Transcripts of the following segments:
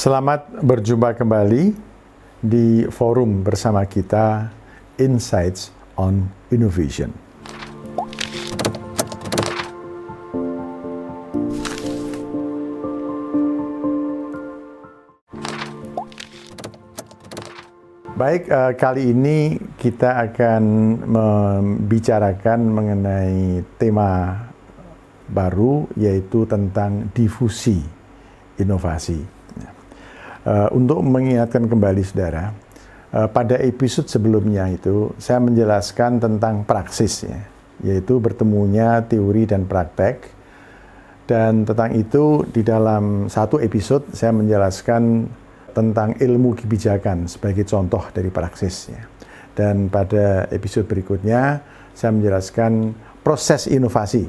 Selamat berjumpa kembali di forum bersama kita Insights on Innovation. Baik, kali ini kita akan membicarakan mengenai tema baru, yaitu tentang difusi inovasi. Untuk mengingatkan kembali saudara, pada episode sebelumnya itu saya menjelaskan tentang praksis, yaitu bertemunya teori dan praktek. Dan tentang itu di dalam satu episode saya menjelaskan tentang ilmu kebijakan sebagai contoh dari praksis. Dan pada episode berikutnya saya menjelaskan proses inovasi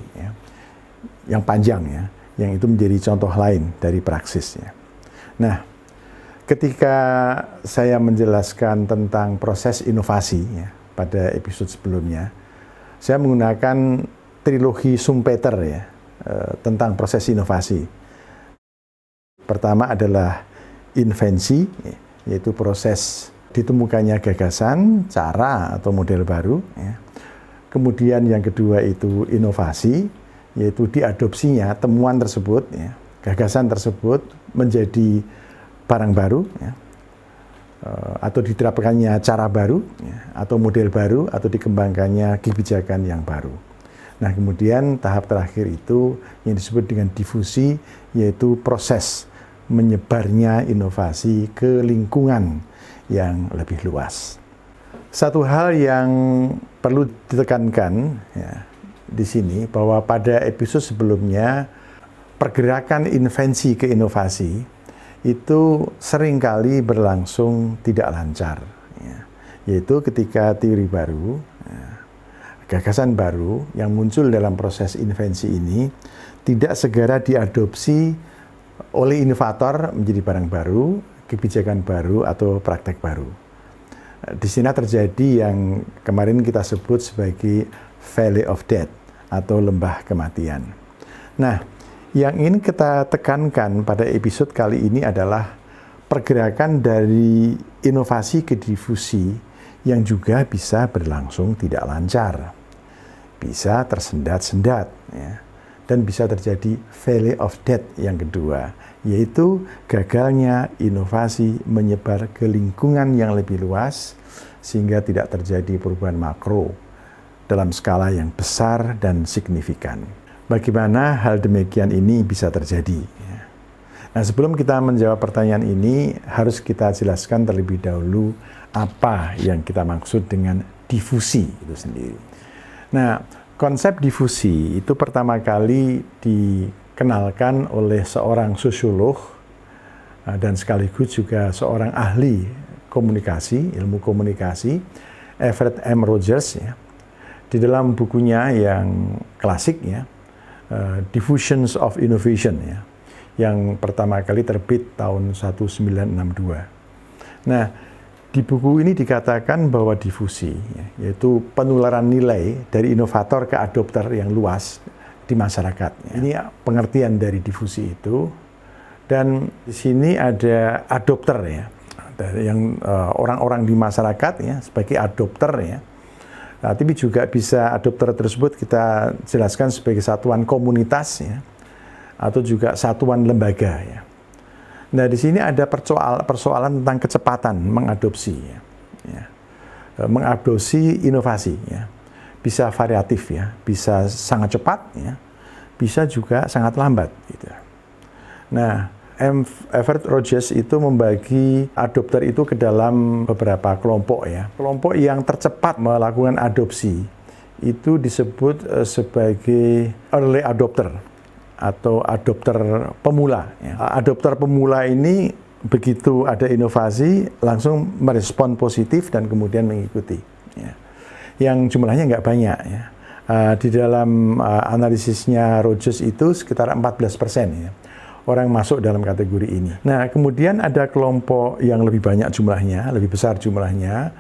yang panjang, yang itu menjadi contoh lain dari praksis. Nah, ketika saya menjelaskan tentang proses inovasi pada episode sebelumnya, saya menggunakan trilogi Schumpeter tentang proses inovasi. Pertama adalah invensi, yaitu proses ditemukannya gagasan, cara atau model baru. Kemudian yang kedua itu inovasi, yaitu diadopsinya temuan tersebut, gagasan tersebut menjadi barang baru, atau diterapkannya cara baru, atau model baru, atau dikembangkannya kebijakan yang baru. Nah, kemudian tahap terakhir itu yang disebut dengan difusi, yaitu proses menyebarnya inovasi ke lingkungan yang lebih luas. Satu hal yang perlu ditekankan di sini, bahwa pada episode sebelumnya pergerakan invensi ke inovasi itu seringkali berlangsung tidak lancar, yaitu ketika teori baru, gagasan baru yang muncul dalam proses invensi ini tidak segera diadopsi oleh inovator menjadi barang baru, kebijakan baru, atau praktek baru. Di sini terjadi yang kemarin kita sebut sebagai Valley of Death atau lembah kematian. Nah, yang ingin kita tekankan pada episode kali ini adalah pergerakan dari inovasi ke difusi yang juga bisa berlangsung tidak lancar, bisa tersendat-sendat, dan bisa terjadi Valley of Death yang kedua, yaitu gagalnya inovasi menyebar ke lingkungan yang lebih luas sehingga tidak terjadi perubahan makro dalam skala yang besar dan signifikan. Bagaimana hal demikian ini bisa terjadi? Nah, sebelum kita menjawab pertanyaan ini, harus kita jelaskan terlebih dahulu apa yang kita maksud dengan difusi itu sendiri. Nah, konsep difusi itu pertama kali dikenalkan oleh seorang sosiolog dan sekaligus juga seorang ahli komunikasi, ilmu komunikasi, Everett M. Rogers, di dalam bukunya yang klasik, Diffusions of Innovation, yang pertama kali terbit tahun 1962. Nah, di buku ini dikatakan bahwa difusi, yaitu penularan nilai dari inovator ke adopter yang luas di masyarakat. Ini pengertian dari difusi itu. Dan di sini ada adopter, dari yang orang-orang di masyarakat sebagai adopter. Nah, tapi juga bisa adopter tersebut kita jelaskan sebagai satuan komunitas, atau juga satuan lembaga. Nah, di sini ada persoalan tentang kecepatan mengadopsi, mengadopsi inovasi, bisa variatif, bisa sangat cepat, bisa juga sangat lambat. Nah, Everett Rogers itu membagi adopter itu ke dalam beberapa kelompok. Kelompok yang tercepat melakukan adopsi itu disebut sebagai early adopter atau adopter pemula. Adopter pemula ini begitu ada inovasi langsung merespon positif dan kemudian mengikuti. Yang jumlahnya nggak banyak. Di dalam analisisnya Rogers itu sekitar 14%. Orang masuk dalam kategori ini. Nah, kemudian ada kelompok yang lebih banyak jumlahnya, lebih besar jumlahnya,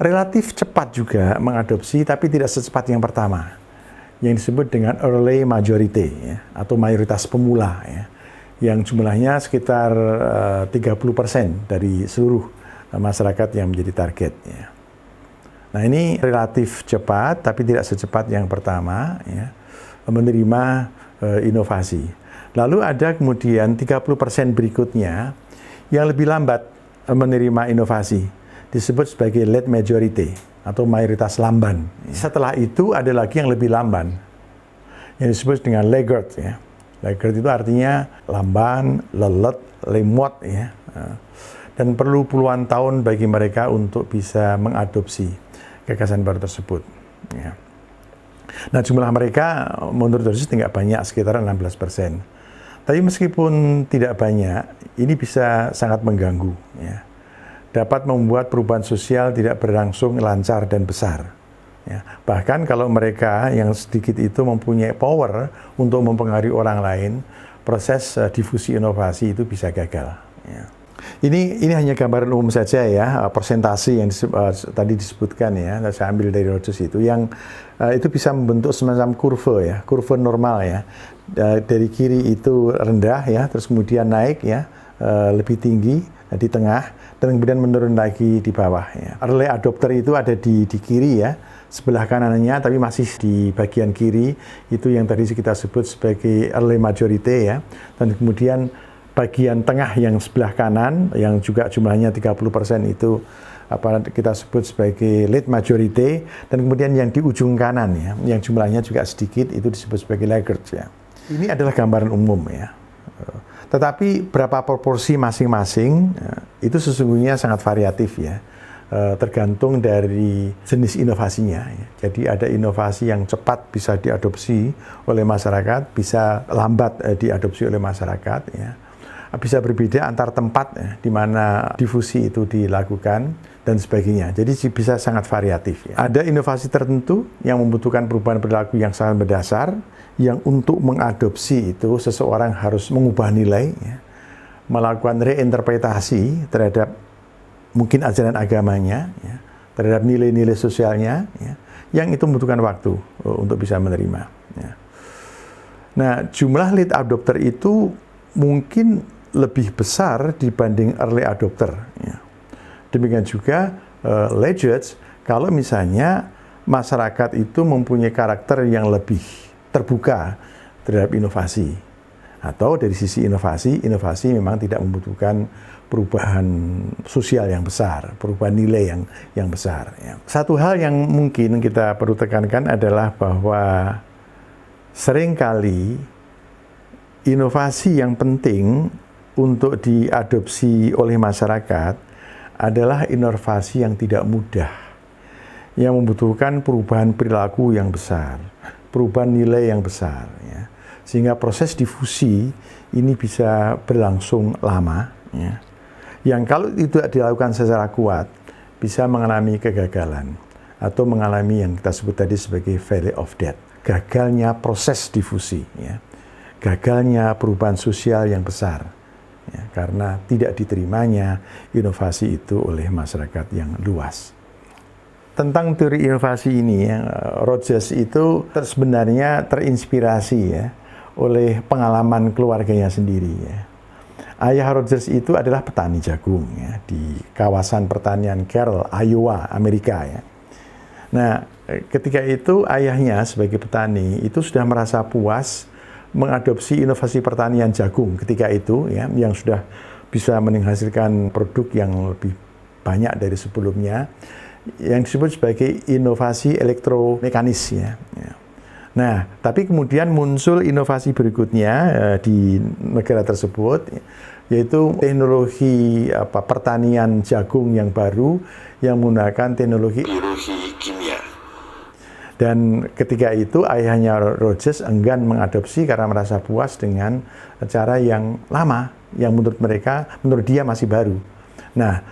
relatif cepat juga mengadopsi, tapi tidak secepat yang pertama, yang disebut dengan early majority, atau mayoritas pemula. yang jumlahnya sekitar 30% dari seluruh masyarakat yang menjadi target. Ya. Nah ini relatif cepat, tapi tidak secepat yang pertama, ya, menerima inovasi. Lalu ada kemudian 30% berikutnya yang lebih lambat menerima inovasi, disebut sebagai late majority atau mayoritas lamban. Setelah itu ada lagi yang lebih lamban, yang disebut dengan laggard. Ya. Laggard itu artinya lamban, lelet, lemot, ya. Dan perlu puluhan tahun bagi mereka untuk bisa mengadopsi gagasan baru tersebut. Ya. Nah, jumlah mereka menurut dosis tidak banyak, sekitar 16%. Tapi meskipun tidak banyak, ini bisa sangat mengganggu. Ya. Dapat membuat perubahan sosial tidak berlangsung lancar dan besar. Ya. Bahkan kalau mereka yang sedikit itu mempunyai power untuk mempengaruhi orang lain, proses difusi inovasi itu bisa gagal. Ya. Ini hanya gambaran umum saja ya, persentase yang tadi disebutkan ya, saya ambil dari Rogers itu, yang itu bisa membentuk semacam kurva ya, kurva normal ya, dari kiri itu rendah ya, terus kemudian naik ya, lebih tinggi di tengah, dan kemudian menurun lagi di bawah ya. Early adopter itu ada di kiri ya, sebelah kanannya, tapi masih di bagian kiri, itu yang tadi kita sebut sebagai early majority ya, dan kemudian bagian tengah yang sebelah kanan, yang juga jumlahnya 30% itu apa kita sebut sebagai late majority, dan kemudian yang di ujung kanan ya, yang jumlahnya juga sedikit, itu disebut sebagai laggards ya. Ini adalah gambaran umum ya. Tetapi berapa proporsi masing-masing itu sesungguhnya sangat variatif ya. Tergantung dari jenis inovasinya. Ya. Jadi ada inovasi yang cepat bisa diadopsi oleh masyarakat, bisa lambat diadopsi oleh masyarakat ya. Bisa berbeda antar tempat ya, di mana difusi itu dilakukan dan sebagainya. Jadi bisa sangat variatif. Ya. Ada inovasi tertentu yang membutuhkan perubahan perilaku yang sangat mendasar, yang untuk mengadopsi itu seseorang harus mengubah nilai, ya, melakukan reinterpretasi terhadap mungkin ajaran agamanya, ya, terhadap nilai-nilai sosialnya, ya, yang itu membutuhkan waktu untuk bisa menerima. Ya. Nah, jumlah late adopter itu mungkin lebih besar dibanding early adopter. Ya. Demikian juga laggards, kalau misalnya masyarakat itu mempunyai karakter yang lebih terbuka terhadap inovasi. Atau dari sisi inovasi memang tidak membutuhkan perubahan sosial yang besar, perubahan nilai yang besar. Ya. Satu hal yang mungkin kita perlu tekankan adalah bahwa seringkali inovasi yang penting untuk diadopsi oleh masyarakat adalah inovasi yang tidak mudah, yang membutuhkan perubahan perilaku yang besar, perubahan nilai yang besar, ya. Sehingga proses difusi ini bisa berlangsung lama, ya. Yang kalau itu dilakukan secara kuat, bisa mengalami kegagalan, atau mengalami yang kita sebut tadi sebagai valley of death, gagalnya proses difusi, ya. Gagalnya perubahan sosial yang besar. Ya, karena tidak diterimanya inovasi itu oleh masyarakat yang luas. Tentang teori inovasi ini, ya, Rogers itu sebenarnya terinspirasi ya, oleh pengalaman keluarganya sendiri. Ya. Ayah Rogers itu adalah petani jagung ya, di kawasan pertanian Carroll, Iowa, Amerika. Ya. Nah, ketika itu ayahnya sebagai petani itu sudah merasa puas mengadopsi inovasi pertanian jagung ketika itu ya, yang sudah bisa menghasilkan produk yang lebih banyak dari sebelumnya, yang disebut sebagai inovasi elektromekanis ya. Nah, tapi kemudian muncul inovasi berikutnya di negara tersebut, yaitu teknologi pertanian jagung yang baru yang menggunakan teknologi kimia. Dan ketika itu ayahnya Rogers enggan mengadopsi karena merasa puas dengan cara yang lama, yang menurut dia masih baru. Nah,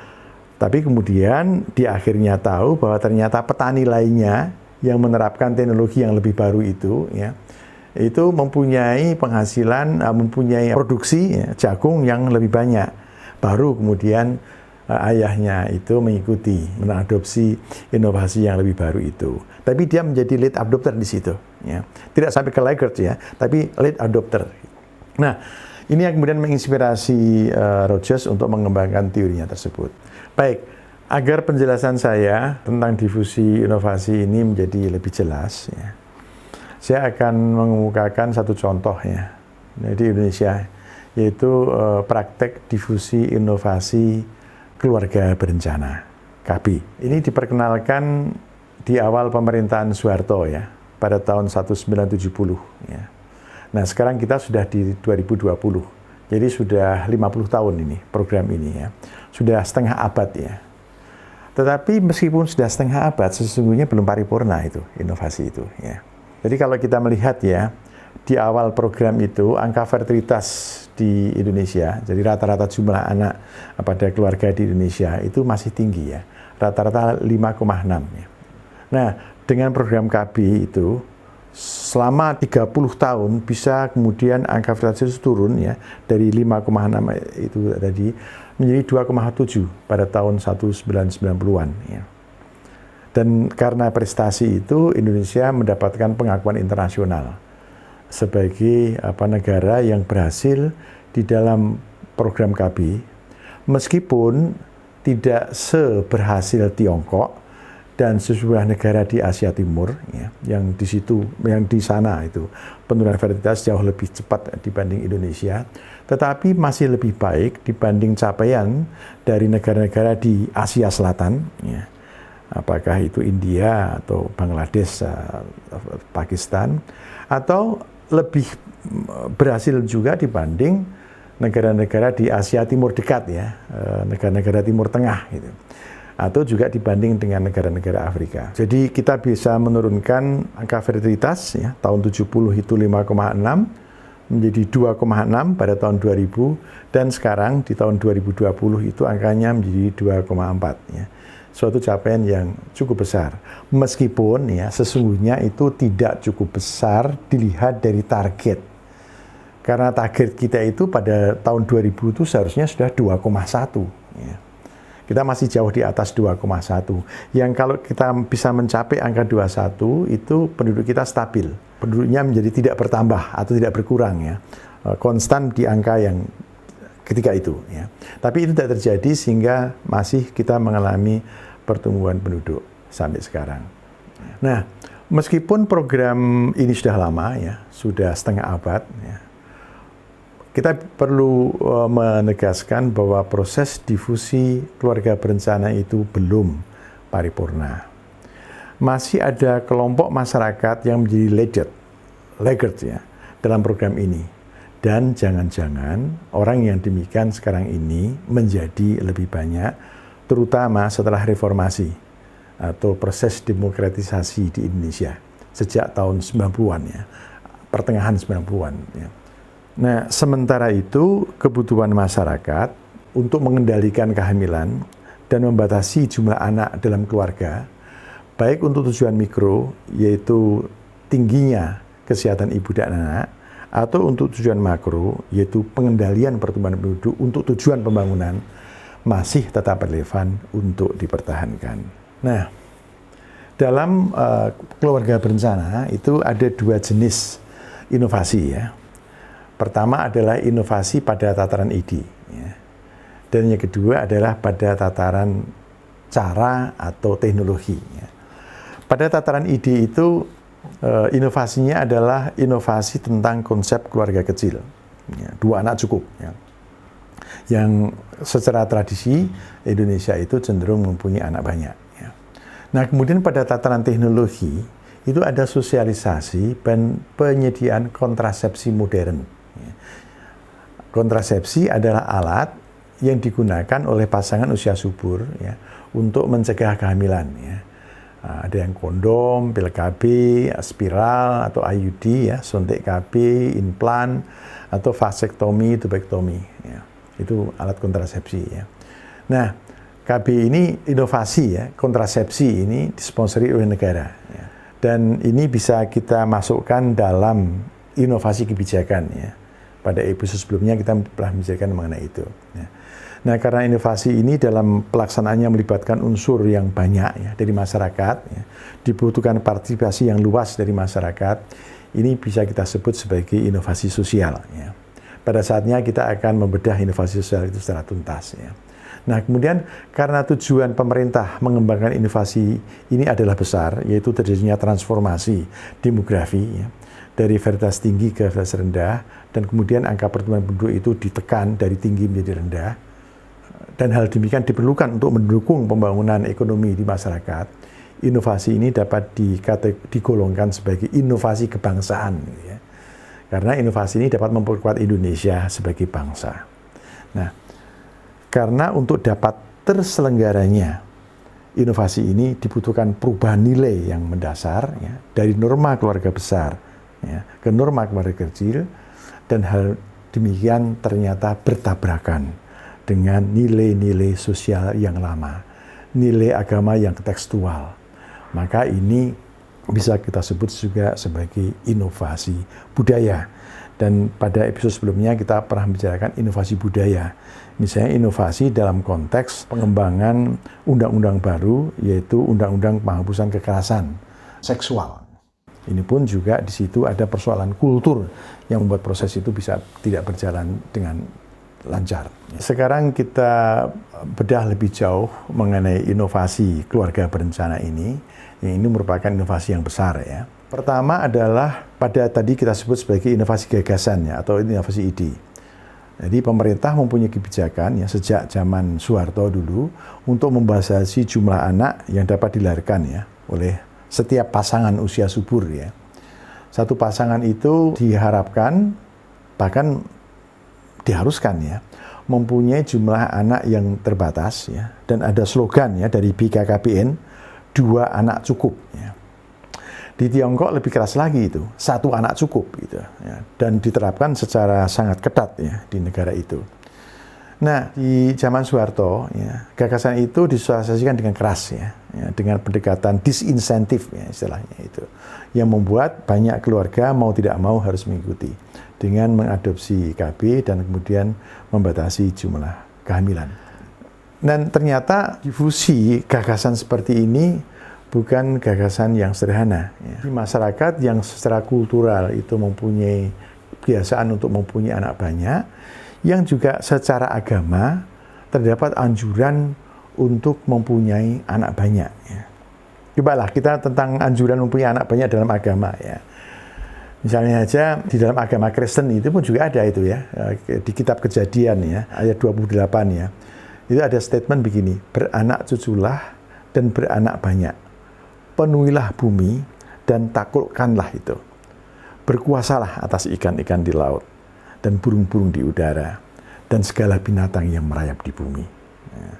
tapi kemudian dia akhirnya tahu bahwa ternyata petani lainnya yang menerapkan teknologi yang lebih baru itu, ya, itu mempunyai penghasilan, mempunyai produksi ya, jagung yang lebih banyak. Baru kemudian ayahnya itu mengikuti, mengadopsi inovasi yang lebih baru itu. Tapi dia menjadi late adopter di situ. Ya. Tidak sampai ke laggard ya, tapi late adopter. Nah, Ini yang kemudian menginspirasi Rogers untuk mengembangkan teorinya tersebut. Baik, agar penjelasan saya tentang difusi inovasi ini menjadi lebih jelas, ya, saya akan mengemukakan satu contoh ya di Indonesia, yaitu praktek difusi inovasi keluarga berencana (KB). Ini diperkenalkan di awal pemerintahan Soeharto ya, pada tahun 1970 ya. Nah, sekarang kita sudah di 2020. Jadi sudah 50 tahun ini program ini ya. Sudah setengah abad ya. Tetapi meskipun sudah setengah abad, sesungguhnya belum paripurna itu inovasi itu ya. Jadi kalau kita melihat ya, di awal program itu angka fertilitas di Indonesia, jadi rata-rata jumlah anak pada keluarga di Indonesia itu masih tinggi ya. Rata-rata 5,6 ya. Nah, dengan program KB itu selama 30 tahun bisa kemudian angka fertilitas turun ya dari 5,6 itu tadi menjadi 2,7 pada tahun 1990-an ya. Dan karena prestasi itu Indonesia mendapatkan pengakuan internasional sebagai negara yang berhasil di dalam program KB, meskipun tidak seberhasil Tiongkok dan sejumlah negara di Asia Timur ya, yang di sana itu penurunan fertilitas jauh lebih cepat dibanding Indonesia, tetapi masih lebih baik dibanding capaian dari negara-negara di Asia Selatan ya, apakah itu India atau Bangladesh, Pakistan, atau lebih berhasil juga dibanding negara-negara di Asia Timur dekat ya, negara-negara Timur Tengah gitu, atau juga dibanding dengan negara-negara Afrika. Jadi kita bisa menurunkan angka fertilitas ya, tahun 70 itu 5,6 menjadi 2,6 pada tahun 2000, dan sekarang di tahun 2020 itu angkanya menjadi 2,4 ya. Suatu capaian yang cukup besar. Meskipun ya sesungguhnya itu tidak cukup besar dilihat dari target. Karena target kita itu pada tahun 2000 itu seharusnya sudah 2,1 ya. Kita masih jauh di atas 2,1. Yang kalau kita bisa mencapai angka 21 itu penduduk kita stabil. Penduduknya menjadi tidak bertambah atau tidak berkurang ya. Konstan di angka yang ketika itu ya. Tapi itu tidak terjadi sehingga masih kita mengalami pertumbuhan penduduk sampai sekarang. Nah, meskipun program ini sudah lama ya, sudah setengah abad ya, kita perlu menegaskan bahwa proses difusi keluarga berencana itu belum paripurna. Masih ada kelompok masyarakat yang menjadi laggard ya dalam program ini. Dan jangan-jangan orang yang demikian sekarang ini menjadi lebih banyak, terutama setelah reformasi atau proses demokratisasi di Indonesia sejak tahun 90-an ya, pertengahan 90-an ya. Nah, sementara itu kebutuhan masyarakat untuk mengendalikan kehamilan dan membatasi jumlah anak dalam keluarga, baik untuk tujuan mikro, yaitu tingginya kesehatan ibu dan anak, atau untuk tujuan makro, yaitu pengendalian pertumbuhan penduduk untuk tujuan pembangunan, masih tetap relevan untuk dipertahankan. Nah, dalam keluarga berencana itu ada dua jenis inovasi ya. Pertama adalah inovasi pada tataran ide, ya. Dan yang kedua adalah pada tataran cara atau teknologi. Ya. Pada tataran ide itu inovasinya adalah inovasi tentang konsep keluarga kecil, ya, 2 anak cukup. Ya. Yang secara tradisi Indonesia itu cenderung mempunyai anak banyak. Ya. Nah, kemudian pada tataran teknologi itu ada sosialisasi dan penyediaan kontrasepsi modern. Kontrasepsi adalah alat yang digunakan oleh pasangan usia subur ya, untuk mencegah kehamilan. Ya. Ada yang kondom, pil KB, spiral atau IUD, ya, suntik KB, implan, atau vasektomi, tubektomi. Ya. Itu alat kontrasepsi. Ya. Nah, KB ini inovasi ya, kontrasepsi ini disponsori oleh negara. Ya. Dan ini bisa kita masukkan dalam inovasi kebijakan ya. Pada episode sebelumnya kita telah membicarakan mengenai itu. Ya. Nah, karena inovasi ini dalam pelaksanaannya melibatkan unsur yang banyak ya, dari masyarakat, ya, dibutuhkan partisipasi yang luas dari masyarakat, ini bisa kita sebut sebagai inovasi sosial. Ya. pada saatnya kita akan membedah inovasi sosial itu secara tuntas ya. Nah, kemudian karena tujuan pemerintah mengembangkan inovasi ini adalah besar, yaitu terjadinya transformasi demografi ya, dari varietas tinggi ke varietas rendah, dan kemudian angka pertumbuhan penduduk itu ditekan dari tinggi menjadi rendah, dan hal demikian diperlukan untuk mendukung pembangunan ekonomi di masyarakat. Inovasi ini dapat digolongkan sebagai inovasi kebangsaan ya. Karena inovasi ini dapat memperkuat Indonesia sebagai bangsa. Nah, karena untuk dapat terselenggaranya inovasi ini dibutuhkan perubahan nilai yang mendasar ya, dari norma keluarga besar ya, ke norma keluarga kecil, dan hal demikian ternyata bertabrakan dengan nilai-nilai sosial yang lama, nilai agama yang tekstual. Maka ini bisa kita sebut juga sebagai inovasi budaya. Dan pada episode sebelumnya kita pernah membicarakan inovasi budaya. Misalnya inovasi dalam konteks pengembangan undang-undang baru, yaitu undang-undang penghapusan kekerasan seksual. Ini pun juga di situ ada persoalan kultur yang membuat proses itu bisa tidak berjalan dengan lancar. Sekarang kita bedah lebih jauh mengenai inovasi keluarga berencana ini. Ini merupakan inovasi yang besar ya. Pertama adalah pada tadi kita sebut sebagai inovasi gagasan ya, atau inovasi ide. Jadi pemerintah mempunyai kebijakan ya sejak zaman Soeharto dulu untuk membatasi jumlah anak yang dapat dilahirkan ya oleh setiap pasangan usia subur ya. Satu pasangan itu diharapkan, bahkan diharuskan ya, mempunyai jumlah anak yang terbatas ya, dan ada slogan ya dari BKKBN, 2 anak cukup ya. Di Tiongkok lebih keras lagi itu, 1 anak cukup gitu ya, dan diterapkan secara sangat ketat ya di negara itu. Nah, di zaman Soeharto ya, gagasan itu disosialisasikan dengan keras ya, dengan pendekatan disinsentif ya istilahnya itu, yang membuat banyak keluarga mau tidak mau harus mengikuti dengan mengadopsi KB dan kemudian membatasi jumlah kehamilan. Dan ternyata difusi gagasan seperti ini bukan gagasan yang sederhana. Ya. Di masyarakat yang secara kultural itu mempunyai kebiasaan untuk mempunyai anak banyak, yang juga secara agama terdapat anjuran untuk mempunyai anak banyak. Ya. Cobalah kita tentang anjuran mempunyai anak banyak dalam agama. Ya. Misalnya aja di dalam agama Kristen itu pun juga ada itu ya, di kitab Kejadian ya, ayat 28 ya. Itu ada statement begini, beranak cuculah dan beranak banyak. Penuhilah bumi dan taklukkanlah itu. Berkuasalah atas ikan-ikan di laut dan burung-burung di udara dan segala binatang yang merayap di bumi. Ya.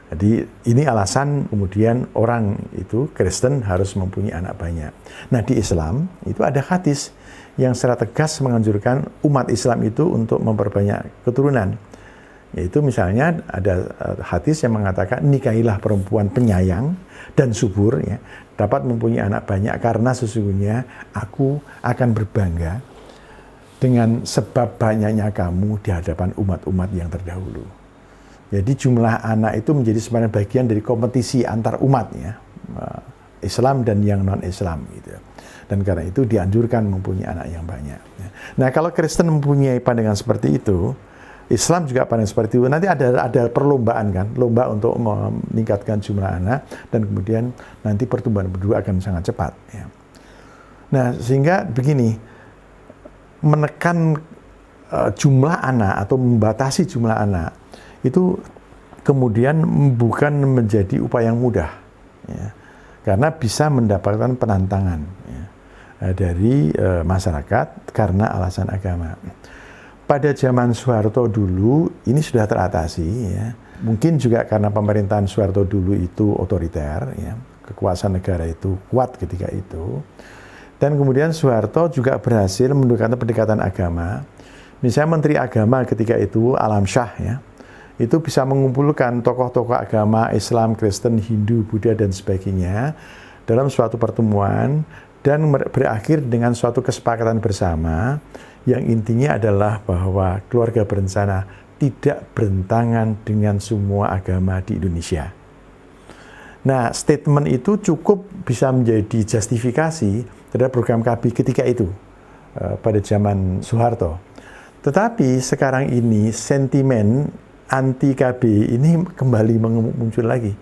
Jadi ini alasan kemudian orang itu Kristen harus mempunyai anak banyak. Nah di Islam itu ada hadis yang secara tegas menganjurkan umat Islam itu untuk memperbanyak keturunan. Yaitu misalnya ada hadis yang mengatakan nikahilah perempuan penyayang dan subur ya, dapat mempunyai anak banyak karena sesungguhnya aku akan berbangga dengan sebab banyaknya kamu di hadapan umat-umat yang terdahulu. Jadi jumlah anak itu menjadi sebenarnya bagian dari kompetisi antar umat ya, Islam dan yang non-Islam gitu. Dan karena itu dianjurkan mempunyai anak yang banyak. Nah kalau Kristen mempunyai pandangan seperti itu, Islam juga pandang seperti itu. Nanti ada perlombaan kan, lomba untuk meningkatkan jumlah anak dan kemudian nanti pertumbuhan penduduk akan sangat cepat. Ya. Nah sehingga begini, menekan jumlah anak atau membatasi jumlah anak itu kemudian bukan menjadi upaya yang mudah, ya. Karena bisa mendapatkan penantangan ya, dari masyarakat karena alasan agama. Pada zaman Soeharto dulu ini sudah teratasi ya. Mungkin juga karena pemerintahan Soeharto dulu itu otoriter ya. Kekuasaan negara itu kuat ketika itu. Dan kemudian Soeharto juga berhasil mendekatkan pendekatan agama. Misalnya Menteri Agama ketika itu Alam Shah ya. Itu bisa mengumpulkan tokoh-tokoh agama Islam, Kristen, Hindu, Buddha dan sebagainya dalam suatu pertemuan dan berakhir dengan suatu kesepakatan bersama yang intinya adalah bahwa keluarga berencana tidak bertentangan dengan semua agama di Indonesia. Nah, statement itu cukup bisa menjadi justifikasi terhadap program KB ketika itu, pada zaman Soeharto. Tetapi sekarang ini sentimen anti KB ini kembali muncul lagi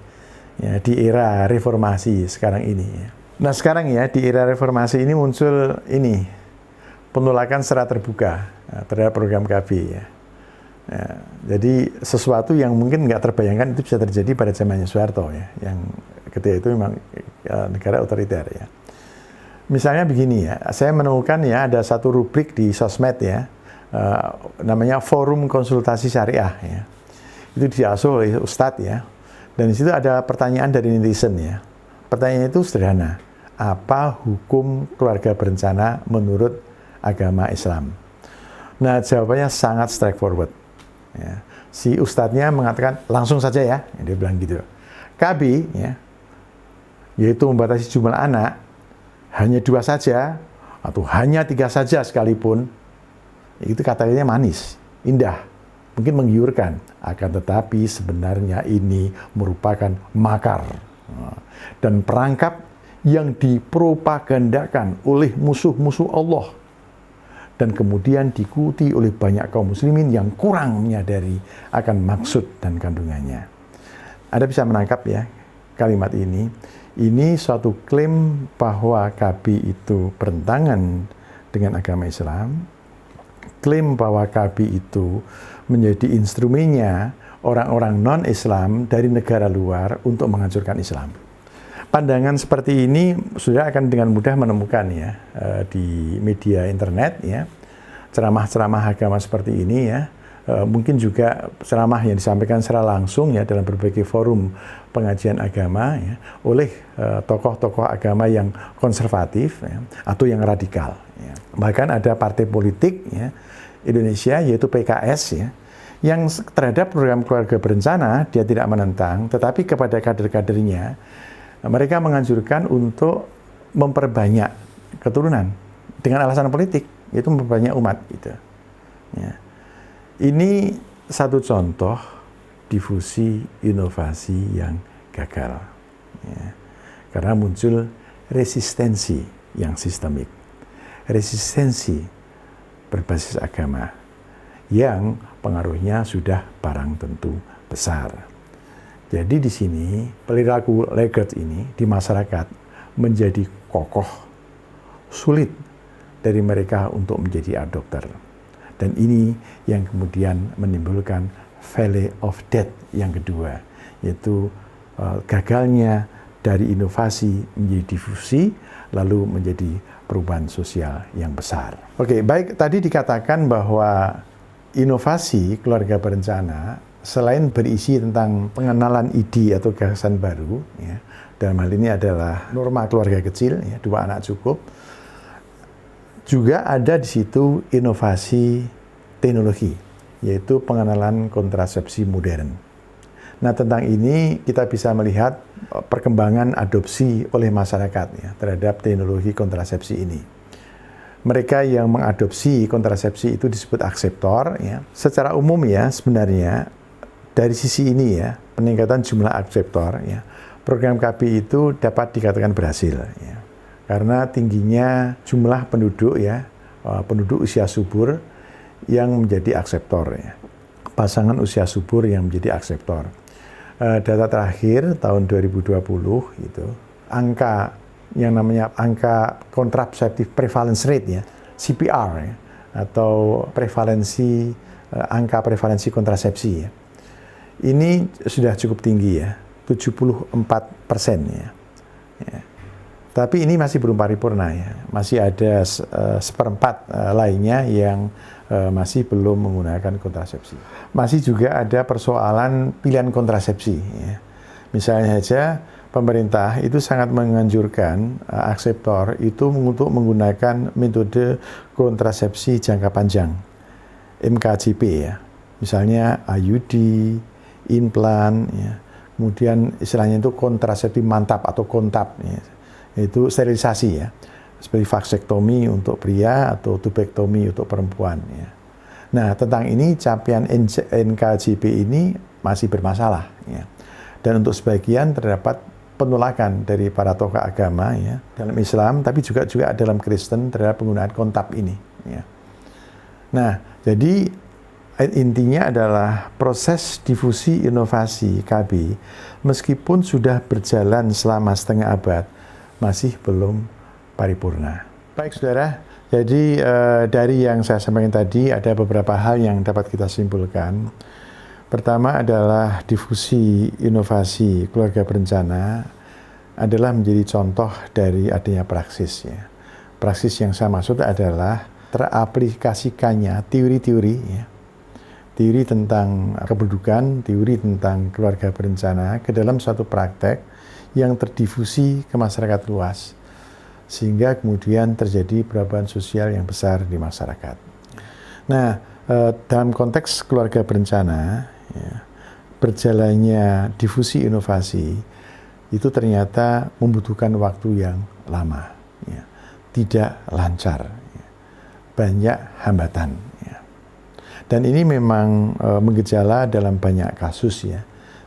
ya, di era reformasi sekarang ini ya. Nah sekarang ya di era reformasi ini muncul ini penolakan secara terbuka terhadap program KB ya. Ya, jadi sesuatu yang mungkin nggak terbayangkan itu bisa terjadi pada zamannya Soeharto ya, yang ketika itu memang negara otoriter ya. Misalnya begini ya, saya menemukan ya ada satu rubrik di sosmed ya, namanya Forum Konsultasi Syariah ya. Itu diasuh oleh Ustadz ya, dan di situ ada pertanyaan dari netizen ya. Pertanyaannya itu sederhana, apa hukum keluarga berencana menurut agama Islam? Nah jawabannya sangat straightforward. Ya. Si ustadznya mengatakan langsung saja ya, dia bilang gitu. KB ya, yaitu membatasi jumlah anak hanya 2 saja atau hanya 3 saja sekalipun, itu katanya manis, indah, mungkin menggiurkan, akan tetapi sebenarnya ini merupakan makar dan perangkap yang dipropagandakan oleh musuh-musuh Allah, dan kemudian diikuti oleh banyak kaum muslimin yang kurang menyadari akan maksud dan kandungannya. Anda bisa menangkap ya kalimat ini. Ini suatu klaim bahwa KB itu bertentangan dengan agama Islam. Klaim bahwa KB itu menjadi instrumennya orang-orang non-Islam dari negara luar untuk menghancurkan Islam. Pandangan seperti ini sudah akan dengan mudah menemukan ya di media internet ya, ceramah-ceramah agama seperti ini ya, mungkin juga ceramah yang disampaikan secara langsung ya dalam berbagai forum pengajian agama ya, oleh tokoh-tokoh agama yang konservatif ya, atau yang radikal. Ya. Bahkan ada partai politik ya, Indonesia yaitu PKS ya, yang terhadap program keluarga berencana dia tidak menentang, tetapi kepada kader-kadernya mereka menganjurkan untuk memperbanyak keturunan dengan alasan politik, yaitu memperbanyak umat. Gitu. Ya. Ini satu contoh difusi inovasi yang gagal, ya. Karena muncul resistensi yang sistemik, resistensi berbasis agama yang pengaruhnya sudah barang tentu besar. Jadi di sini perilaku laggard ini di masyarakat menjadi kokoh, sulit dari mereka untuk menjadi adopter. Dan ini yang kemudian menimbulkan valley of death yang kedua, yaitu gagalnya dari inovasi menjadi difusi, lalu menjadi perubahan sosial yang besar. Oke, baik, tadi dikatakan bahwa inovasi keluarga berencana selain berisi tentang pengenalan ide atau gagasan baru, ya, dalam hal ini adalah norma keluarga kecil, ya, 2 anak cukup, juga ada di situ inovasi teknologi, yaitu pengenalan kontrasepsi modern. Nah, tentang ini kita bisa melihat perkembangan adopsi oleh masyarakat ya, terhadap teknologi kontrasepsi ini. Mereka yang mengadopsi kontrasepsi itu disebut akseptor. Ya. Secara umum ya sebenarnya dari sisi ini ya, peningkatan jumlah akseptor, ya, program KB itu dapat dikatakan berhasil, ya, karena tingginya jumlah penduduk, ya, penduduk usia subur yang menjadi akseptor, ya, pasangan usia subur yang menjadi akseptor. Data terakhir tahun 2020 itu angka yang namanya angka contraceptive prevalence rate, ya, CPR, ya, atau prevalensi angka prevalensi kontrasepsi, ya. Ini sudah cukup tinggi ya, 74% ya. Ya. Tapi ini masih belum paripurna ya, masih ada 1/4 lainnya yang masih belum menggunakan kontrasepsi. Masih juga ada persoalan pilihan kontrasepsi. Ya. Misalnya saja pemerintah itu sangat menganjurkan akseptor itu untuk menggunakan metode kontrasepsi jangka panjang, MKJP ya. Misalnya IUD, implan, ya. Kemudian istilahnya itu kontrasepsi mantap atau kontap, ya. Itu sterilisasi ya, seperti vaksektomi untuk pria atau tubektomi untuk perempuan. Ya. Nah tentang ini capaian NKJP ini masih bermasalah, ya. Dan untuk sebagian terdapat penolakan dari para tokoh agama ya dalam Islam, tapi juga dalam Kristen terhadap penggunaan kontap ini. Ya. Nah, jadi intinya adalah proses difusi inovasi KB meskipun sudah berjalan selama setengah abad masih belum paripurna. Baik saudara, jadi dari yang saya sampaikan tadi ada beberapa hal yang dapat kita simpulkan. Pertama adalah difusi inovasi keluarga berencana adalah menjadi contoh dari adanya praksis ya. Praksis yang saya maksud adalah teraplikasikannya teori-teori ya. Teori tentang kependudukan, teori tentang keluarga berencana ke dalam suatu praktek yang terdifusi ke masyarakat luas. Sehingga kemudian terjadi perubahan sosial yang besar di masyarakat. Nah, dalam konteks keluarga berencana, ya, berjalannya difusi inovasi itu ternyata membutuhkan waktu yang lama, ya, tidak lancar, ya, banyak hambatan. Ya. Dan ini memang menggejala dalam banyak kasus ya,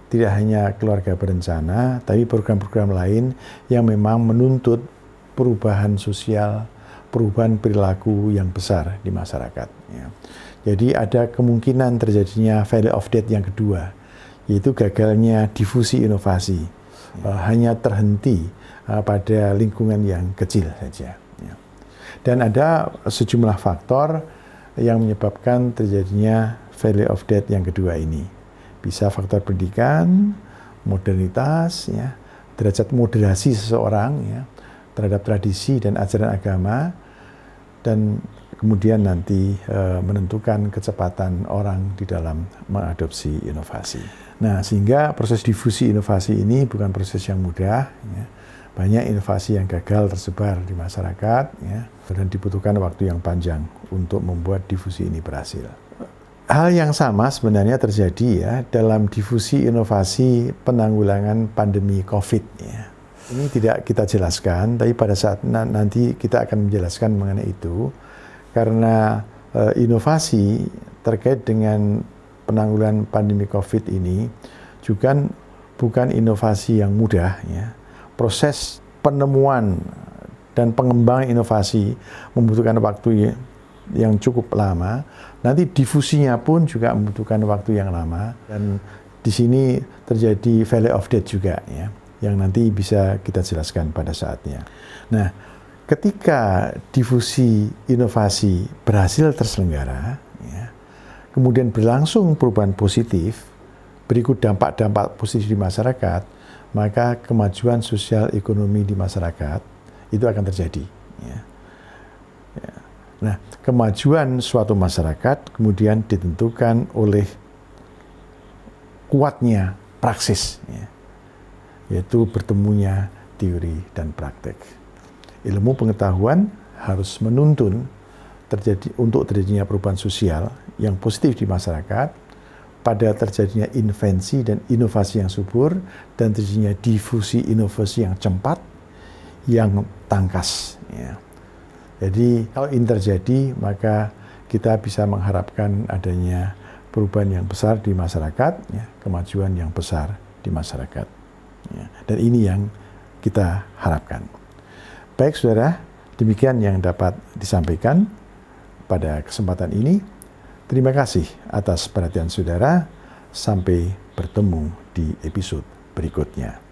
tidak hanya keluarga berencana, tapi program-program lain yang memang menuntut perubahan sosial, perubahan perilaku yang besar di masyarakat. Ya. Jadi ada kemungkinan terjadinya valley of death yang kedua, yaitu gagalnya difusi inovasi. Hanya terhenti pada lingkungan yang kecil saja. Ya. Dan ada sejumlah faktor yang menyebabkan terjadinya valley of death yang kedua ini. Bisa faktor pendidikan, modernitas, ya, derajat moderasi seseorang ya, terhadap tradisi dan ajaran agama, dan kemudian nanti menentukan kecepatan orang di dalam mengadopsi inovasi. Nah, sehingga proses difusi inovasi ini bukan proses yang mudah. Ya. Banyak inovasi yang gagal tersebar di masyarakat, ya, dan dibutuhkan waktu yang panjang untuk membuat difusi ini berhasil. Hal yang sama sebenarnya terjadi ya dalam difusi inovasi penanggulangan pandemi COVID. Ya. Ini tidak kita jelaskan, tapi pada saat nanti kita akan menjelaskan mengenai itu. Karena inovasi terkait dengan penanggulangan pandemi COVID ini juga bukan inovasi yang mudah. Ya. Proses penemuan dan pengembangan inovasi membutuhkan waktu yang cukup lama. Nanti difusinya pun juga membutuhkan waktu yang lama. Dan di sini terjadi valley of death juga, ya, yang nanti bisa kita jelaskan pada saatnya. Nah, ketika difusi inovasi berhasil terselenggara, ya, kemudian berlangsung perubahan positif, berikut dampak-dampak positif di masyarakat, maka kemajuan sosial ekonomi di masyarakat itu akan terjadi. Ya. Ya. Nah, kemajuan suatu masyarakat kemudian ditentukan oleh kuatnya praksis, ya, yaitu bertemunya teori dan praktek. Ilmu pengetahuan harus menuntun untuk terjadinya perubahan sosial yang positif di masyarakat, pada terjadinya invensi dan inovasi yang subur, dan terjadinya difusi inovasi yang cepat, yang tangkas. Ya. Jadi kalau ini terjadi, maka kita bisa mengharapkan adanya perubahan yang besar di masyarakat, ya, kemajuan yang besar di masyarakat. Ya. Dan ini yang kita harapkan. Baik saudara, demikian yang dapat disampaikan pada kesempatan ini. Terima kasih atas perhatian saudara. Sampai bertemu di episode berikutnya.